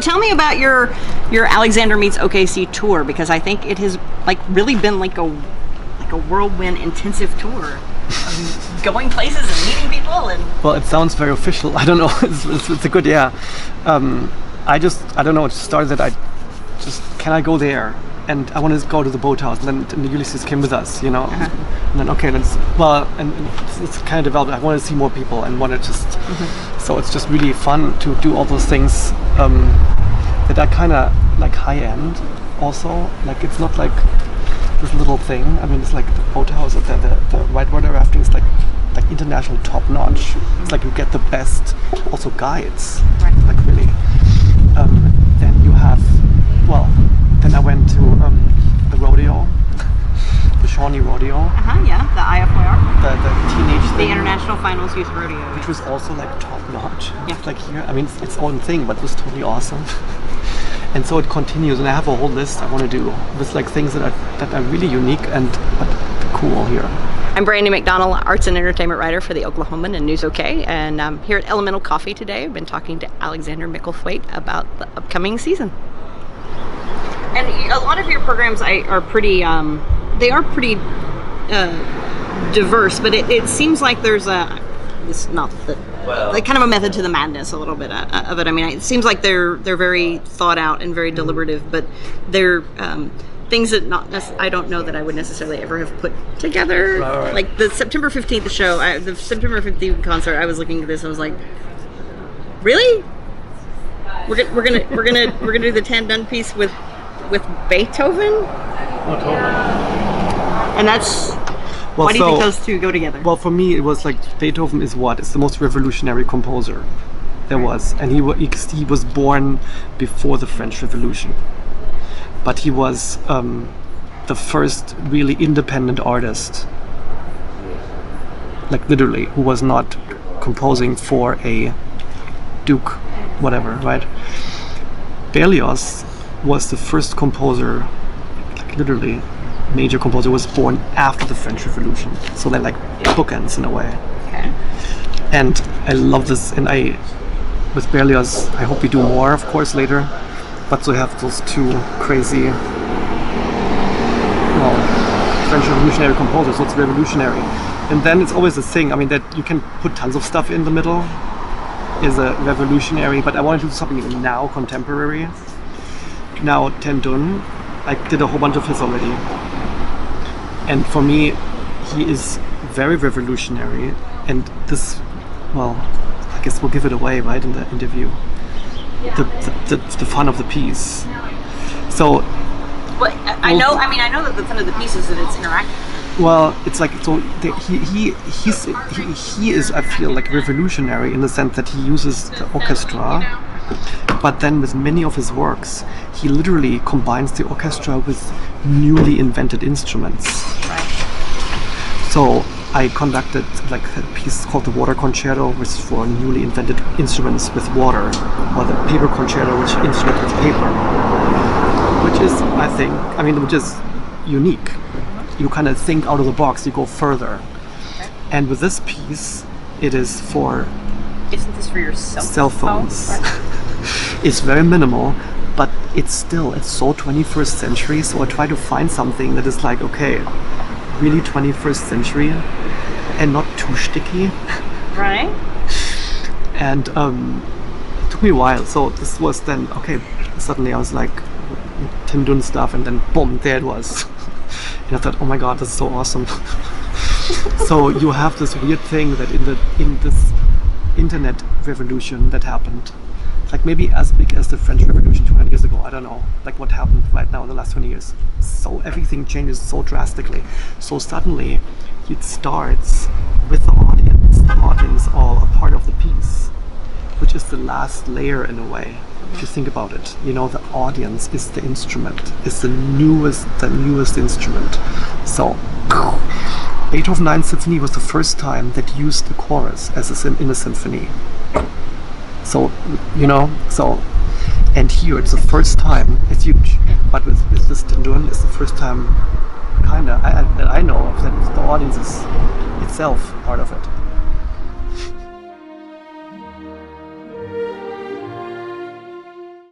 tell me about your Alexander Meets OKC tour, because I think it has like really been like a whirlwind intensive tour. Going places and meeting people and... Well, it sounds very official. I don't know. It's a good, yeah. I don't know. It started that can I go there? And I want to go to the boathouse. And then Ulysses came with us, you know. Uh-huh. And then, okay, and it's kind of developed. I want to see more people and want to just... So it's just really fun to do all those things that are kind of like high end also. Like, it's not like this little thing. I mean, it's like the boathouse, the whitewater rafting is like international top notch. It's like you get the best also guides, right. Like really. Then you have, then I went to the rodeo, the Shawnee Rodeo. Yeah, the IFYR. The teenage the thing. International Finals Youth Rodeo. Which was also like top notch. Yeah. Like here, I mean, it's its own thing, but it was totally awesome. And so it continues, and I have a whole list I want to do with like things that are really unique but cool here. I'm Brandy McDonnell, arts and entertainment writer for the Oklahoman and News OK, and I'm here at Elemental Coffee today. I've been talking to Alexander Mickelthwate about the upcoming season. And a lot of your programs are pretty diverse, but it seems like there's kind of a method to the madness, a little bit of it. I mean, it seems like they're very thought out and very deliberative, but they're things that I don't know that I would necessarily ever have put together. Right. Like the September 15th show, the September 15th concert. I was looking at this, and I was like, really? We're gonna do the Tan Dun piece with Beethoven? Oh, totally. And that's. Why do you think those two go together? Well, for me, it was like Beethoven is it's the most revolutionary composer there was, and he was born before the French Revolution, but he was the first really independent artist, like literally, who was not composing for a duke, whatever, right? Berlioz was the first composer, like literally. Major composer, was born after the French Revolution, so they're like bookends in a way. Okay. And I love this, and with Berlioz, I hope we do more, of course, later. But to have those two crazy, French revolutionary composers, so it's revolutionary. And then it's always a thing. I mean, that you can put tons of stuff in the middle is a revolutionary, but I want to do something now contemporary. Now Tan Dun, I did a whole bunch of his already. And for me, he is very revolutionary, and this, I guess we'll give it away, right, in the interview. The fun of the piece. So. But I know that the fun of the piece is that it's interactive. Well, it's like he is, I feel, like revolutionary in the sense that he uses the orchestra. But then with many of his works, he literally combines the orchestra with newly invented instruments. Right. So I conducted like a piece called the Water Concerto, which is for newly invented instruments with water, or the Paper Concerto, which instrument with paper, which is, I think, which is unique. You kind of think out of the box, you go further. Okay. And with this piece, it is for... Isn't this for your cell phones? It's very minimal, but it's so 21st century, so I try to find something that is like, okay, really 21st century and not too sticky. Right. And it took me a while, so this was then, okay, suddenly I was like, Tan Dun stuff, and then boom, there it was. And I thought, oh my god, this is so awesome. So you have this weird thing that in this internet revolution that happened, like maybe as big as the French Revolution 200 years ago, I don't know, like what happened right now in the last 20 years. So everything changes so drastically. So suddenly it starts with the audience all a part of the piece, which is the last layer in a way. If you think about it, the audience is the instrument, is the newest instrument. So Beethoven 9th Symphony was the first time that used the chorus in a symphony. So, and here it's the first time, it's huge, but with this Tan Dun, it's the first time that I know of that the audience is itself part of it.